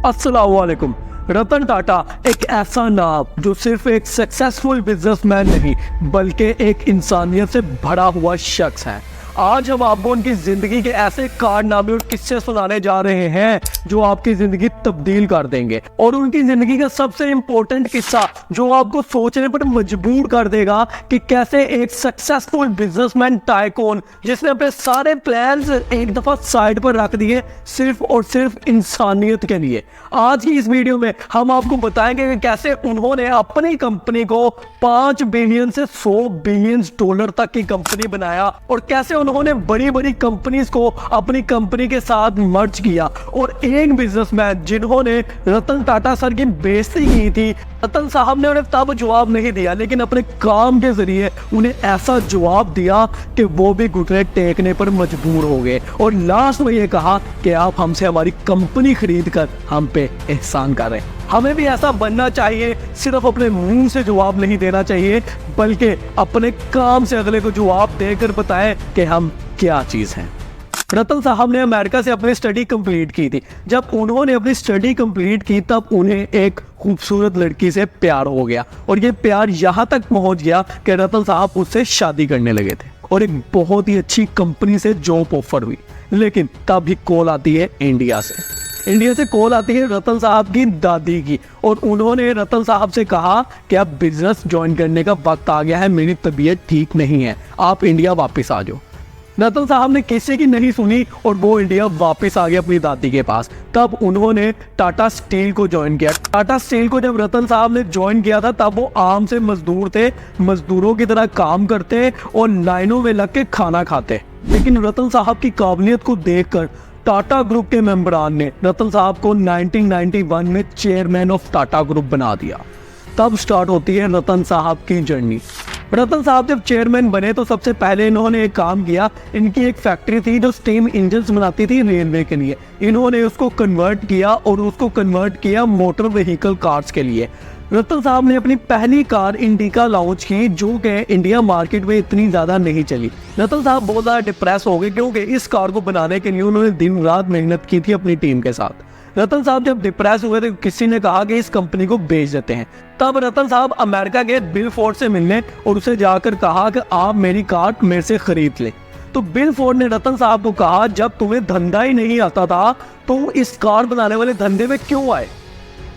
अस्सलाम वालेकुम। रतन टाटा एक ऐसा नाम जो सिर्फ एक सक्सेसफुल बिजनेसमैन नहीं बल्कि एक इंसानियत से भरा हुआ शख्स है। आज हम आपको उनकी ज़िंदगी के ऐसे कारनामे और किस्से सुनाने जा रहे हैं जो आपकी ज़िंदगी तब्दील कर देंगे, और उनकी ज़िंदगी का सबसे इम्पोर्टेंट किस्सा जो आपको सोचने पर मजबूर कर देगा कि कैसे एक सक्सेसफुल बिजनेसमैन टाइकून जिसने अपने सारे प्लान्स एक दफ़ा साइड पर रख दिए सिर्फ और सिर्फ इंसानियत के लिए। आज की इस वीडियो में हम आपको बताएंगे कि कैसे उन्होंने अपनी कंपनी को 5 बिलियन से 100 बिलियन डॉलर तक की कंपनी बनाया, और कैसे उन्होंने बड़ी बड़ी कंपनीज को अपनी कंपनी के साथ मर्ज किया। और एक बिजनेसमैन जिन्होंने रतन टाटा सर की बेइज्जती की थी, रतन साहब ने उन्हें तब जवाब नहीं दिया, लेकिन अपने काम के जरिए उन्हें ऐसा जवाब दिया कि वो भी घुटने टेकने पर मजबूर हो गए, और लास्ट में ये कहा कि आप हमसे हमारी कंपनी खरीद कर हम पे एहसान कर रहे हैं। हमें भी ऐसा बनना चाहिए, सिर्फ अपने मुंह से जवाब नहीं देना चाहिए बल्कि अपने काम से अगले को जवाब देकर बताएं कि हम क्या चीज़ हैं। रतन साहब ने अमेरिका से अपनी स्टडी कंप्लीट की थी। जब उन्होंने अपनी स्टडी कंप्लीट की तब उन्हें एक खूबसूरत लड़की से प्यार हो गया, और ये प्यार यहाँ तक पहुँच गया कि रतन साहब उससे शादी करने लगे थे, और एक बहुत ही अच्छी कंपनी से जॉब ऑफर हुई। लेकिन तभी कॉल आती है इंडिया से कॉल आती है रतन साहब की दादी की, और उन्होंने रतन साहब से कहा कि अब बिजनेस ज्वाइन करने का वक्त आ गया है, मेरी तबीयत ठीक नहीं है, आप इंडिया वापस आ जाओ। रतन साहब ने किसी की नहीं सुनी और वो इंडिया वापस आ गए अपनी दादी के पास। तब उन्होंने टाटा स्टील को ज्वाइन किया। टाटा स्टील को जब रतन साहब ने ज्वाइन किया था तब वो आम से मजदूर थे, मजदूरों की तरह काम करते और लाइनों में लग के खाना खाते। लेकिन रतन साहब की काबिलियत को देखकर टाटा ग्रुप के मेंबरान ने रतन साहब को 1991 में चेयरमैन ऑफ टाटा ग्रुप बना दिया। तब स्टार्ट होती है रतन साहब की जर्नी। रतन साहब जब चेयरमैन बने तो सबसे पहले इन्होंने एक काम किया। इनकी एक फैक्ट्री थी जो स्टीम इंजन्स बनाती थी रेलवे के लिए। इन्होंने उसको कन्वर्ट किया मोटर व्हीकल कार्स के लिए। रतन साहब ने अपनी पहली कार इंडिका लॉन्च की जो कि इंडिया मार्केट में इतनी ज़्यादा नहीं चली। रतन साहब बहुत ज़्यादा डिप्रेस हो गए क्योंकि इस कार को बनाने के लिए उन्होंने दिन रात मेहनत की थी अपनी टीम के साथ। रतन साहब जब डिप्रेस हुए तो किसी ने कहा कि इस कंपनी को बेच देते हैं। तब रतन साहब अमेरिका गए बिल फोर्ड से मिलने और उसे जाकर कहा कि आप मेरी कार मेरे से खरीद लें। तो बिल फोर्ड ने रतन साहब को कहा, जब तुम्हें धंधा ही नहीं आता था तुम इस कार बनाने वाले धंधे में क्यों आए?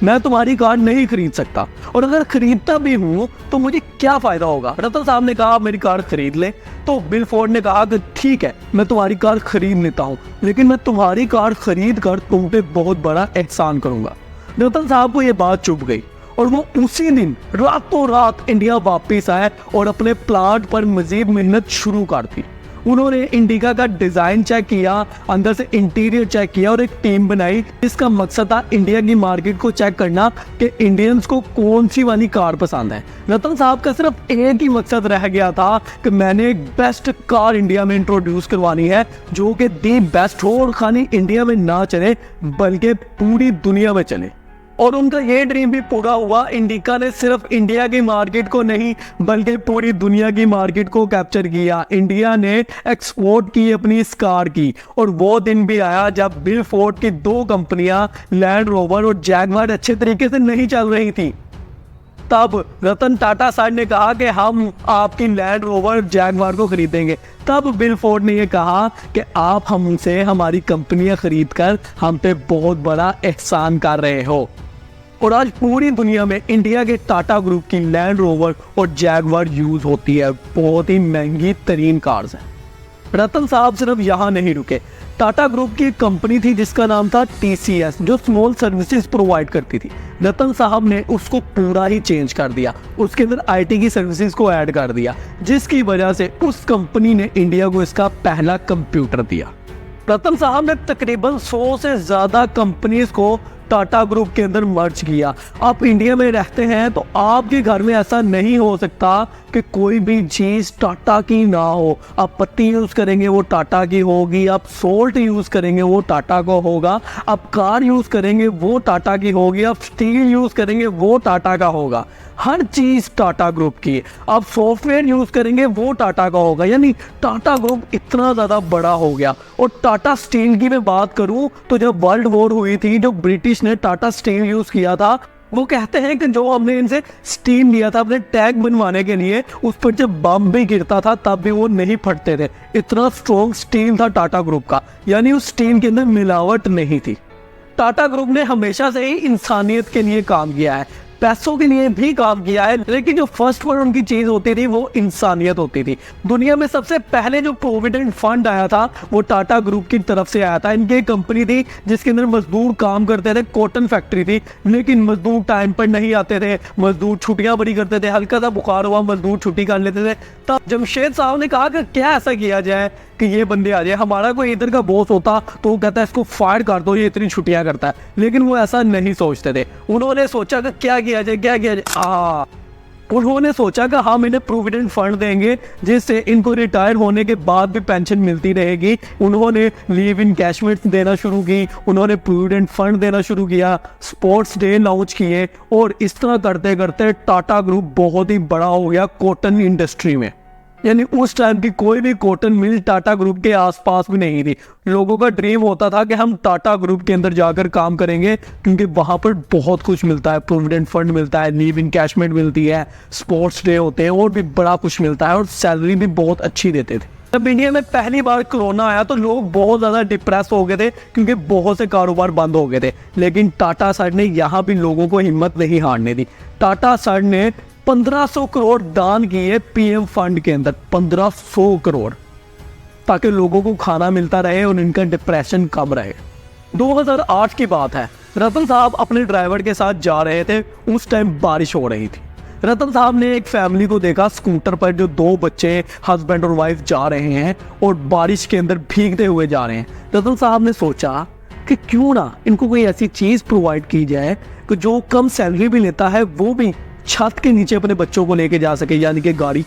मैं तुम्हारी कार नहीं खरीद सकता, और अगर खरीदता भी हूँ तो मुझे क्या फ़ायदा होगा। रतन साहब ने कहा आप मेरी कार खरीद लें। तो बिल फोर्ड ने कहा कि ठीक है मैं तुम्हारी कार खरीद लेता हूँ, लेकिन मैं तुम्हारी कार खरीद कर तुम पे बहुत बड़ा एहसान करूँगा। रतन साहब को ये बात चुभ गई और वो उसी दिन रातों रात इंडिया वापस आए और अपने प्लांट पर मजीद मेहनत शुरू कर दी। उन्होंने इंडिका का डिज़ाइन चेक किया, अंदर से इंटीरियर चेक किया और एक टीम बनाई जिसका मकसद था इंडिया की मार्केट को चेक करना कि इंडियंस को कौन सी वाली कार पसंद है। रतन साहब का सिर्फ एक ही मकसद रह गया था कि मैंने एक बेस्ट कार इंडिया में इंट्रोड्यूस करवानी है जो कि दी बेस्ट हो और खाली इंडिया में ना चले बल्कि पूरी दुनिया में चले। और उनका ये ड्रीम भी पूरा हुआ। इंडिका ने सिर्फ इंडिया की मार्केट को नहीं बल्कि पूरी दुनिया की मार्केट को कैप्चर किया। इंडिया ने एक्सपोर्ट की अपनी इस कार की, और वो दिन भी आया जब बिल फोर्ड की 2 कंपनियां लैंड रोवर और जैगवार अच्छे तरीके से नहीं चल रही थी। तब रतन टाटा सर ने कहा कि हम आपकी लैंड रोवर जैगवार को खरीदेंगे। तब बिल फोर्ड ने यह कहा कि आप हमसे हमारी कंपनियां खरीद कर हम पे बहुत बड़ा एहसान कर रहे हो। और आज पूरी दुनिया में इंडिया के टाटा ग्रुप की लैंड रोवर और जैगवार यूज होती है। बहुत ही महंगी तरीन कार्स हैं। रतन साहब सिर्फ यहाँ नहीं रुके। टाटा ग्रुप की एक कंपनी थी जिसका नाम था TCS जो स्मॉल सर्विसेज प्रोवाइड करती थी। रतन साहब ने उसको पूरा ही चेंज कर दिया, उसके अंदर IT की सर्विसेज को ऐड कर दिया, जिसकी वजह से उस कंपनी ने इंडिया को इसका पहला कंप्यूटर दिया। रतन साहब ने तकरीबन 100 से ज़्यादा कंपनीज को टाटा ग्रुप के अंदर मर्ज किया। आप इंडिया में रहते हैं तो आपके घर में ऐसा नहीं हो सकता कि कोई भी चीज़ टाटा की ना हो। आप पत्ती यूज़ करेंगे वो टाटा की होगी, आप सोल्ट यूज़ करेंगे वो टाटा का होगा, आप कार यूज़ करेंगे वो टाटा की होगी, आप स्टील यूज़ करेंगे वो टाटा का होगा। हर चीज़ टाटा ग्रुप की। आप सॉफ्टवेयर यूज़ करेंगे वो टाटा का होगा। यानी टाटा ग्रुप इतना ज़्यादा बड़ा हो गया। और टाटा स्टील की मैं बात करूँ तो जब वर्ल्ड वॉर हुई थी, जो ब्रिटिश जिसने टाटा स्टील यूज किया था, वो कहते हैं कि जो हमने इनसे स्टील लिया था अपने टैंक बनवाने के लिए, उस पर जब बम भी गिरता था तब भी वो नहीं फटते थे। इतना स्ट्रॉन्ग स्टील था टाटा ग्रुप का, यानी उस स्टील के अंदर मिलावट नहीं थी। टाटा ग्रुप ने हमेशा से ही इंसानियत के लिए काम किया है, पैसों के लिए भी काम किया है, लेकिन जो फर्स्ट वन उनकी चीज होती थी वो इंसानियत होती थी। दुनिया में सबसे पहले जो प्रोविडेंट फंड आया था वो टाटा ग्रुप की तरफ से आया था। इनकी एक कंपनी थी जिसके अंदर मजदूर काम करते थे, कॉटन फैक्ट्री थी, लेकिन मजदूर टाइम पर नहीं आते थे, मजदूर छुट्टियां बड़ी करते थे, हल्का सा बुखार हुआ मजदूर छुट्टी कर लेते थे। तब जमशेद साहब ने कहा कि क्या ऐसा किया जाए कि ये बंदे आ जाए। हमारा कोई इधर का बॉस होता तो वो कहता है इसको फायर कर दो, ये इतनी छुट्टियां करता है, लेकिन वो ऐसा नहीं सोचते थे। उन्होंने सोचा कि क्या किया जाए, उन्होंने सोचा कि हम इन्हें प्रोविडेंट फंड देंगे जिससे इनको रिटायर होने के बाद भी पेंशन मिलती रहेगी। उन्होंने लीव इन कैशमेंट देना शुरू की, उन्होंने प्रोविडेंट फंड देना शुरू किया, स्पोर्ट्स डे लॉन्च किए, और इस तरह करते करते टाटा ग्रुप बहुत ही बड़ा हो गया कॉटन इंडस्ट्री में। यानी उस टाइम की कोई भी कॉटन मिल टाटा ग्रुप के आसपास भी नहीं थी। लोगों का ड्रीम होता था कि हम टाटा ग्रुप के अंदर जाकर काम करेंगे, क्योंकि वहाँ पर बहुत कुछ मिलता है, प्रोविडेंट फंड मिलता है, लीव इन कैशमेंट मिलती है, स्पोर्ट्स डे होते हैं, और भी बड़ा कुछ मिलता है, और सैलरी भी बहुत अच्छी देते थे। जब इंडिया में पहली बार कोरोना आया तो लोग बहुत ज़्यादा डिप्रेस हो गए थे, क्योंकि बहुत से कारोबार बंद हो गए थे, लेकिन टाटा सर ने यहाँ भी लोगों को हिम्मत नहीं हारने दी। टाटा सर ने 1500 करोड़ दान किए पीएम फंड के अंदर, 1500 करोड़, ताकि लोगों को खाना मिलता रहे और इनका डिप्रेशन कम रहे। 2008 की बात है, रतन साहब अपने ड्राइवर के साथ जा रहे थे, उस टाइम बारिश हो रही थी। रतन साहब ने एक फैमिली को देखा स्कूटर पर, जो 2 बच्चे हस्बैंड और वाइफ जा रहे हैं और बारिश के अंदर भीगते हुए जा रहे हैं। रतन साहब ने सोचा कि क्यों ना इनको कोई ऐसी चीज़ प्रोवाइड की जाए कि जो कम सैलरी भी लेता है वो भी छत के नीचे अपने बच्चों को लेके जा सके, यानी कि गाड़ी।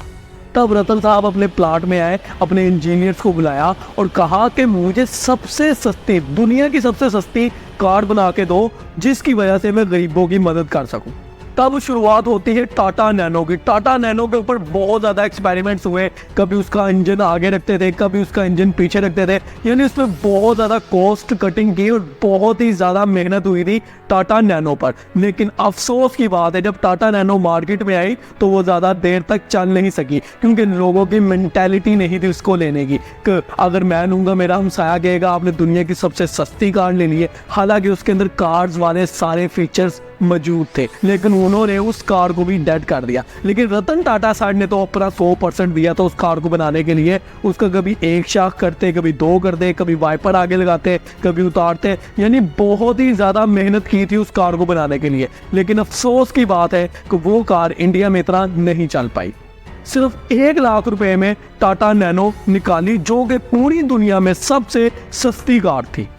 तब रतन साहब अपने प्लाट में आए, अपने इंजीनियर्स को बुलाया और कहा कि मुझे सबसे सस्ती, दुनिया की सबसे सस्ती कार बना के दो, जिसकी वजह से मैं गरीबों की मदद कर सकूं। तब शुरुआत होती है टाटा नैनो की। टाटा नैनो के ऊपर बहुत ज़्यादा एक्सपेरिमेंट्स हुए, कभी उसका इंजन आगे रखते थे, कभी उसका इंजन पीछे रखते थे, यानी उसमें बहुत ज़्यादा कॉस्ट कटिंग की और बहुत ही ज़्यादा मेहनत हुई थी टाटा नैनो पर। लेकिन अफसोस की बात है, जब टाटा नैनो मार्केट में आई तो वो ज़्यादा देर तक चल नहीं सकी, क्योंकि लोगों की मेंटालिटी नहीं थी उसको लेने की कि अगर मैं लूँगा मेरा हमसाया कहेगा आपने दुनिया की सबसे सस्ती कार ले ली है। हालांकि उसके अंदर कार्स वाले सारे फीचर्स मौजूद थे, लेकिन उन्होंने उस कार को भी डेड कर दिया। लेकिन रतन टाटा सर ने तो अपना 100% दिया था उस कार को बनाने के लिए। उसका कभी एक शाख करते, कभी 2 करते, कभी वाइपर आगे लगाते, कभी उतारते, यानी बहुत ही ज़्यादा मेहनत की थी उस कार को बनाने के लिए। लेकिन अफसोस की बात है कि वो कार इंडिया में इतना नहीं चल पाई। सिर्फ 1 लाख रुपए में टाटा नैनो निकाली, जो कि पूरी दुनिया में सबसे सस्ती कार थी।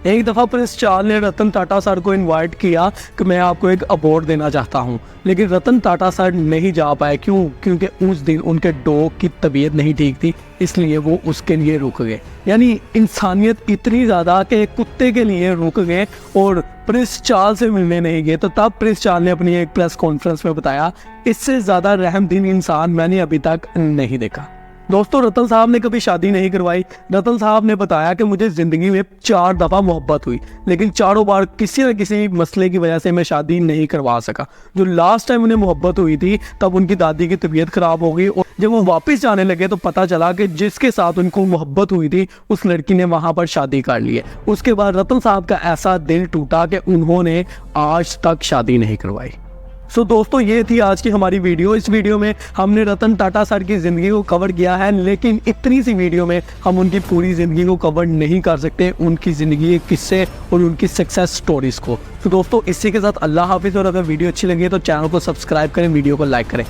एक दफ़ा प्रिंस चार्ल्स ने रतन टाटा सर को इनवाइट किया कि मैं आपको एक अवार्ड देना चाहता हूं, लेकिन रतन टाटा सर नहीं जा पाए। क्यों? क्योंकि उस दिन उनके डॉग की तबीयत नहीं ठीक थी, इसलिए वो उसके लिए रुक गए। यानी इंसानियत इतनी ज़्यादा कि कुत्ते के लिए रुक गए और प्रिंस चार्ल्स से मिलने नहीं गए। तो तब प्रिंस चार्ल्स ने अपनी एक प्रेस कॉन्फ्रेंस में बताया, इससे ज़्यादा रहमदिल इंसान मैंने अभी तक नहीं देखा। दोस्तों, रतन साहब ने कभी शादी नहीं करवाई। रतन साहब ने बताया कि मुझे ज़िंदगी में 4 दफ़ा मोहब्बत हुई, लेकिन चारों बार किसी न किसी मसले की वजह से मैं शादी नहीं करवा सका। जो लास्ट टाइम उन्हें मोहब्बत हुई थी तब उनकी दादी की तबीयत ख़राब हो गई, और जब वो वापस जाने लगे तो पता चला कि जिसके साथ उनको मोहब्बत हुई थी उस लड़की ने वहाँ पर शादी कर ली है। उसके बाद रतन साहब का ऐसा दिल टूटा कि उन्होंने आज तक शादी नहीं करवाई। सो दोस्तों, ये थी आज की हमारी वीडियो। इस वीडियो में हमने रतन टाटा सर की ज़िंदगी को कवर किया है, लेकिन इतनी सी वीडियो में हम उनकी पूरी ज़िंदगी को कवर नहीं कर सकते, उनकी ज़िंदगी के किस्से और उनकी सक्सेस स्टोरीज़ को। तो दोस्तों, इसी के साथ अल्लाह हाफिज़। और अगर वीडियो अच्छी लगी है तो चैनल को सब्सक्राइब करें, वीडियो को लाइक करें।